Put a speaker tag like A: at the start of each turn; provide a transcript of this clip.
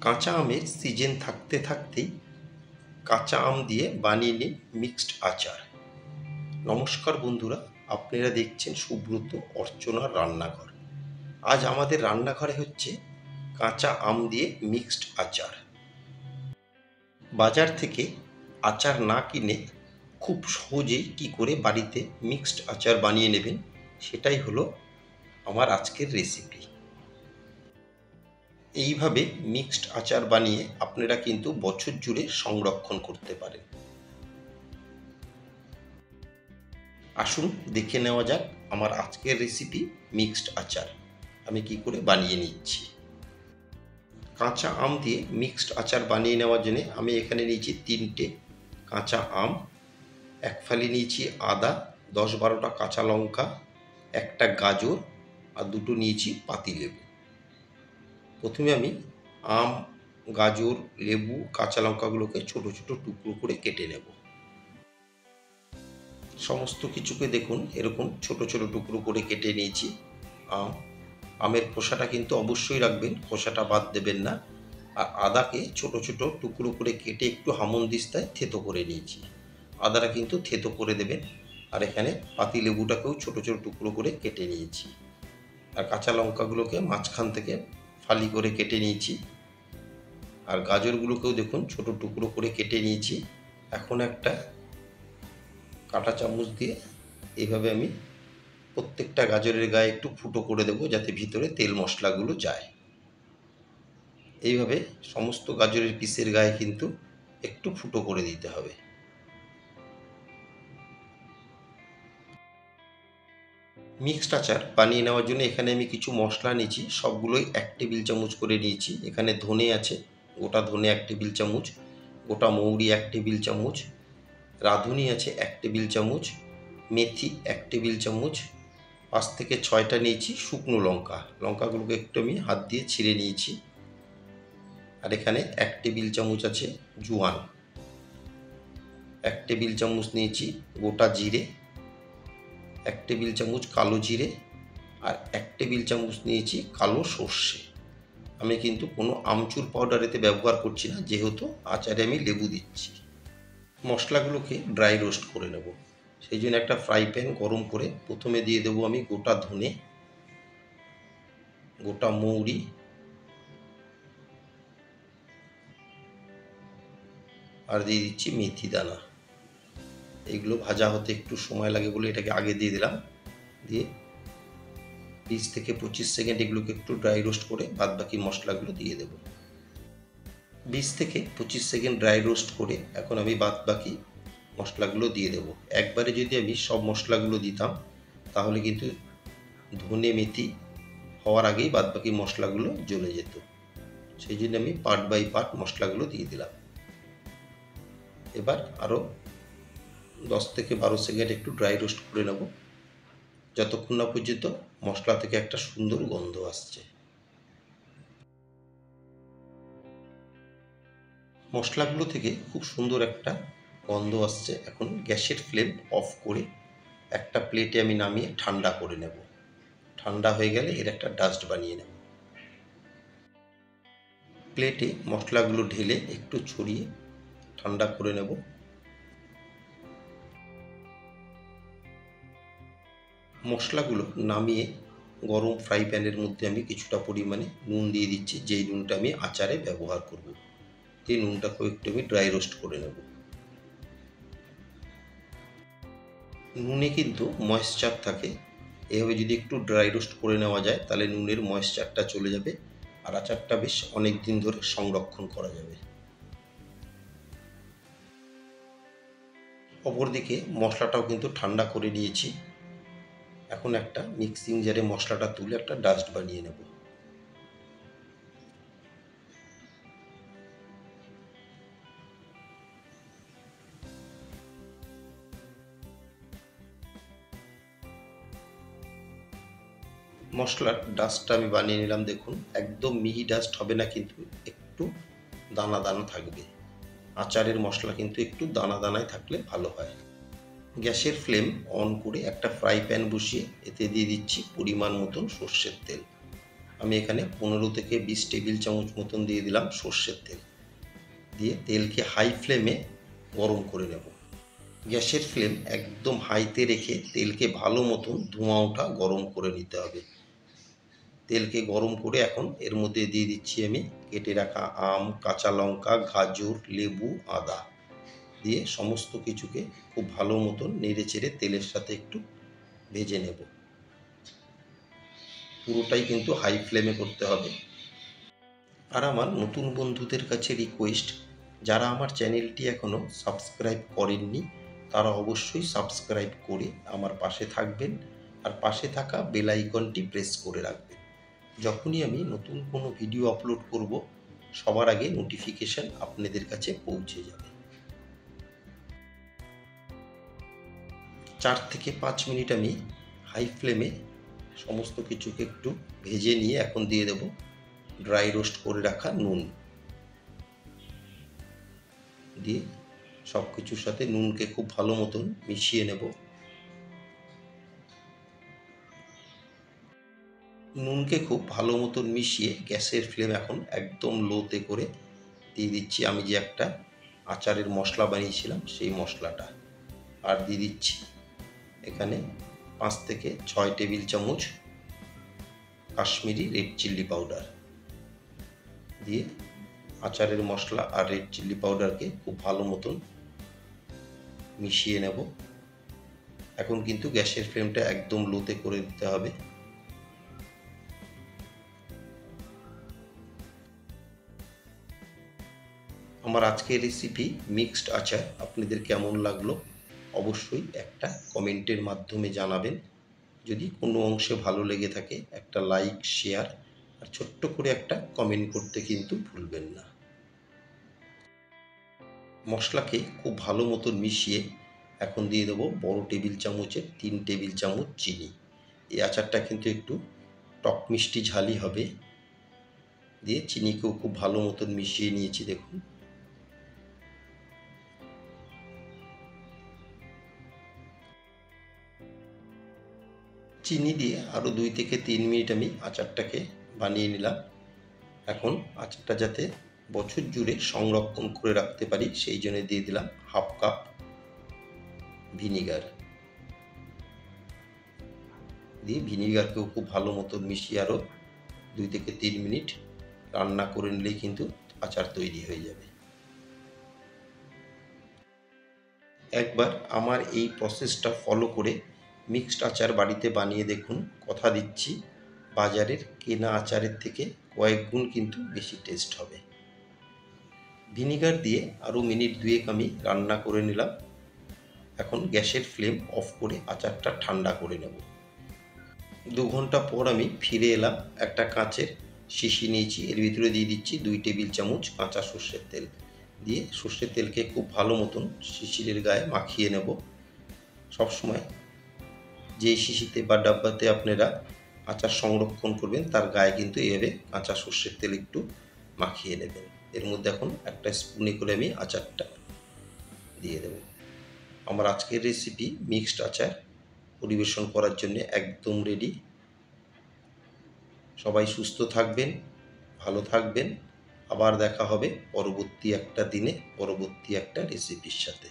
A: কাঁচা আমের সিজন থাকতে থাকতেই কাঁচা আম দিয়ে বানিয়ে নিন মিক্সড আচার। নমস্কার বন্ধুরা, আপনারা দেখছেন সুব্রত অর্চনার রান্নাঘর। আজ আমাদের রান্নাঘরে হচ্ছে কাঁচা আম দিয়ে মিক্সড আচার। বাজার থেকে আচার না কিনে খুব সহজেই কি করে বাড়িতে মিক্সড আচার বানিয়ে নেবেন, সেটাই হলো আমার আজকের রেসিপি। এইভাবে মিক্সড আচার বানিয়ে আপনারা কিন্তু বছর জুড়ে সংরক্ষণ করতে পারেন। আসুন দেখে নেওয়া যাক আমার আজকের রেসিপি মিক্সড আচার আমি কি করে বানিয়ে নিচ্ছি। কাঁচা আম দিয়ে মিক্সড আচার বানিয়ে নেওয়ার জন্য আমি এখানে নিয়েছি 3টে কাঁচা আম, 1 ফালি নিয়েছি আদা, 10-12টা কাঁচা লঙ্কা, একটা গাজর আর 2টো নিয়েছি পাতিলেবু। প্রথমে আমি আম, গাজর, লেবু, কাঁচা লঙ্কাগুলোকে ছোট ছোট টুকরো করে কেটে নেব। সমস্ত কিছুকে দেখুন এরকম ছোট ছোট টুকরো করে কেটে নিয়েছি। আমের খোসাটা কিন্তু অবশ্যই রাখবেন, খোসাটা বাদ দেবেন না। আর আদাকে ছোট ছোট টুকরো করে কেটে একটু হামনদিস্তায় থেতো করে নিয়েছি। আদাটা কিন্তু থেতো করে দেবেন। আর এখানে পাতিলেবুটাকেও ছোট ছোট টুকরো করে কেটে নিয়েছি। আর কাঁচা লঙ্কাগুলোকে মাঝখান থেকে ফালি করে কেটে নিয়েছি। আর গাজরগুলোকেও দেখুন ছোট টুকরো করে কেটে নিয়েছি। এখন একটা কাঁটা চামচ দিয়ে এইভাবে আমি প্রত্যেকটা গাজরের গায়ে একটু ফুটো করে দেবো, যাতে ভিতরে তেল মশলাগুলো যায়। এইভাবে সমস্ত গাজরের পিসের গায়ে কিন্তু একটু ফুটো করে দিতে হবে। মিক্সড আচার বানিয়ে নেওয়ার জন্য এখানে আমি কিছু মশলা নিয়েছি, সবগুলোই 1 টেবিল চামচ করে নিয়েছি। এখানে ধনে আছে, গোটা ধনে 1 টেবিল চামচ, গোটা মৌরি 1 টেবিল চামচ, রাঁধুনি আছে 1 টেবিল চামচ, মেথি 1 টেবিল চামচ, 5 থেকে 6টা নিয়েছি শুকনো লঙ্কা। লঙ্কাগুলোকে একটু আমি হাত দিয়ে ছিঁড়ে নিয়েছি। আর এখানে 1 টেবিল চামচ আছে জোয়ান, 1 টেবিল চামচ নিয়েছি গোটা জিরে, 1 টেবিল চামচ কালো জিরে, আর 1 টেবিল চামচ নিয়েছি কালো সর্ষে। আমি কিন্তু কোনো আমচুর পাউডার এতে ব্যবহার করছি না, যেহেতু আচারে আমি লেবু দিচ্ছি। মশলাগুলোকে ড্রাই রোস্ট করে নেব। সেই জন্য একটা ফ্রাই প্যান গরম করে প্রথমে দিয়ে দেবো আমি গোটা ধনে, গোটা মৌরি, আর দিয়ে দিচ্ছি মেথি দানা। এইগুলো ভাজা হতে একটু সময় লাগে বলে এটাকে আগে দিয়ে দিলাম। দিয়ে 20 থেকে 25 সেকেন্ড এগুলোকে একটু ড্রাই রোস্ট করে বাদবাকি মশলাগুলো দিয়ে দেব। 20 থেকে 25 সেকেন্ড ড্রাই রোস্ট করে এখন আমি বাদবাকি মশলাগুলো দিয়ে দেব। একবারে যদি আমি সব মশলাগুলো দিতাম তাহলে কিন্তু ধনে মেথি হওয়ার আগেই বাদবাকি মশলাগুলো জ্বলে যেত। সেই জন্য আমি পার্ট বাই পার্ট মশলাগুলো দিয়ে দিলাম। এবার আরও 10 থেকে 12 সেকেন্ড একটু ড্রাই রোস্ট করে নেব, যতক্ষণ না পর্যন্ত মশলা থেকে একটা সুন্দর গন্ধ আসছে। মশলাগুলো থেকে খুব সুন্দর একটা গন্ধ আসছে। এখন গ্যাসের ফ্লেম অফ করে একটা প্লেটে আমি নামিয়ে ঠান্ডা করে নেব। ঠান্ডা হয়ে গেলে এর একটা ডাস্ট বানিয়ে নেব। প্লেটে মশলাগুলো ঢেলে একটু ছড়িয়ে ঠান্ডা করে নেব। মশলাগুলো নামিয়ে গরম ফ্রাই প্যানের মধ্যে আমি কিছুটা পরিমাণে নুন দিয়ে দিচ্ছি, যেই নুনটা আমি আচারে ব্যবহার করব। এই নুনটাকেও একটু আমি ড্রাই রোস্ট করে নেব। নুনে কিন্তু ময়েশ্চার থাকে, এভাবে যদি একটু ড্রাই রোস্ট করে নেওয়া যায় তাহলে নুনের ময়েশ্চারটা চলে যাবে আর আচারটা বেশ অনেক দিন ধরে সংরক্ষণ করা যাবে। অপরদিকে মশলাটাও কিন্তু ঠান্ডা করে নিয়েছি। এখন একটা মিক্সিং জারে মশলাটা তুলে একটা ডাস্ট বানিয়ে নেব। মশলার ডাস্টটা আমি বানিয়ে নিলাম। দেখুন একদম মিহি ডাস্ট হবে না, কিন্তু একটু দানা দানা থাকবে। আচারের মশলা কিন্তু একটু দানা দানায় থাকলে ভালো হয়। গ্যাসের ফ্লেম অন করে একটা ফ্রাই প্যান বসিয়ে এতে দিয়ে দিচ্ছি পরিমাণ মতন সর্ষের তেল। আমি এখানে 15 থেকে 20 টেবিল চামচ মতন দিয়ে দিলাম সর্ষের তেল। দিয়ে তেলকে হাই ফ্লেমে গরম করে নেব। গ্যাসের ফ্লেম একদম হাইতে রেখে তেলকে ভালো মতন ধোঁয়া ওঠা গরম করে নিতে হবে। তেলকে গরম করে এখন এর মধ্যে দিয়ে দিচ্ছি আমি কেটে রাখা আম, কাঁচা লঙ্কা, গাজর, লেবু, আদা দিয়ে সমস্ত কিছুকে খুব ভালো মতন নেড়ে চেড়ে তেলের সাথে একটু ভেজে নেব। পুরোটাই কিন্তু হাই ফ্লেমে করতে হবে। আর আমার নতুন বন্ধুদের কাছে রিকোয়েস্ট, যারা আমার চ্যানেলটি এখনও সাবস্ক্রাইব করেননি তারা অবশ্যই সাবস্ক্রাইব করে আমার পাশে থাকবেন আর পাশে থাকা বেল আইকনটি প্রেস করে রাখবেন। যখনই আমি নতুন কোনো ভিডিও আপলোড করব সবার আগে নোটিফিকেশান আপনাদের কাছে পৌঁছে যাবে। 4 থেকে 5 মিনিট আমি হাই ফ্লেমে সমস্ত কিছুকে একটু ভেজে নিয়ে এখন দিয়ে দেব ড্রাই রোস্ট করে রাখা নুন। দিয়ে সব কিছুর সাথে নুনকে খুব ভালো মতন মিশিয়ে নেব। নুনকে খুব ভালো মতন মিশিয়ে গ্যাসের ফ্লেম এখন একদম লোতে করে দিয়ে দিচ্ছি আমি যে একটা আচারের মশলা বানিয়েছিলাম সেই মশলাটা। আর দিয়ে দিচ্ছি এখানে 5 থেকে 6 টেবিল চামচ কাশ্মীরি রেড চিলি পাউডার। দিয়ে আচারের মশলা আর রেড চিলি পাউডারকে খুব ভালো মতন মিশিয়ে নেব। এখন কিন্তু গ্যাসের ফ্লেমটা একদম লোতে করে দিতে হবে। আমার আজকের রেসিপি মিক্সড আচার আপনাদের কেমন লাগলো অবশ্যই একটা কমেন্টের মাধ্যমে জানাবেন। যদি কোনো অংশে ভালো লেগে থাকে একটা লাইক, শেয়ার আর ছোট্ট করে একটা কমেন্ট করতে কিন্তু ভুলবেন না। মশলাকে খুব ভালো মতন মিশিয়ে এখন দিয়ে দেবো বড় টেবিল চামচের 3 টেবিল চামচ চিনি। এই আচারটা কিন্তু একটু টক মিষ্টি ঝালই হবে। দিয়ে চিনিকেও খুব ভালো মতন মিশিয়ে নিয়েছি দেখুন। চিনি দিয়ে আরও 2 থেকে 3 মিনিট আমি আচারটাকে বানিয়ে নিলাম। এখন আচারটা যাতে বছর জুড়ে সংরক্ষণ করে রাখতে পারি সেই জন্য দিয়ে দিলাম হাফ কাপ ভিনিগার। দিয়ে ভিনিগারকেও খুব ভালো মতন মিশিয়ে আরও 2 থেকে 3 মিনিট রান্না করে নিলেই কিন্তু আচার তৈরি হয়ে যাবে। একবার আমার এই প্রসেসটা ফলো করে মিক্সড আচার বাড়িতে বানিয়ে দেখুন, কথা দিচ্ছি বাজারের কেনা আচারের থেকে কয়েক গুণ কিন্তু বেশি টেস্ট হবে। ভিনিগার দিয়ে আরও মিনিট 2 আমি রান্না করে নিলাম। এখন গ্যাসের ফ্লেম অফ করে আচারটা ঠান্ডা করে নেব। 2 ঘন্টা পর আমি ফিরে এলাম। একটা কাঁচের শিশি নিয়েছি, এর ভিতরে দিয়ে দিচ্ছি 2 টেবিল চামচ কাঁচা সর্ষের তেল। দিয়ে সর্ষের তেলকে খুব ভালো মতন শিশিরের গায়ে মাখিয়ে নেব। সবসময় যে শিশিতে বা ডাব্বাতে আপনারা আচার সংরক্ষণ করবেন তার গায়ে কিন্তু এভাবে কাঁচা সর্ষের তেল একটু মাখিয়ে নেবেন। এর মধ্যে এখন একটা স্পুনে করে আমি আচারটা দিয়ে দেব। আমার আজকের রেসিপি মিক্সড আচার পরিবেশন করার জন্য একদম রেডি। সবাই সুস্থ থাকবেন, ভালো থাকবেন। আবার দেখা হবে পরবর্তী একটা দিনে পরবর্তী একটা রেসিপির সাথে।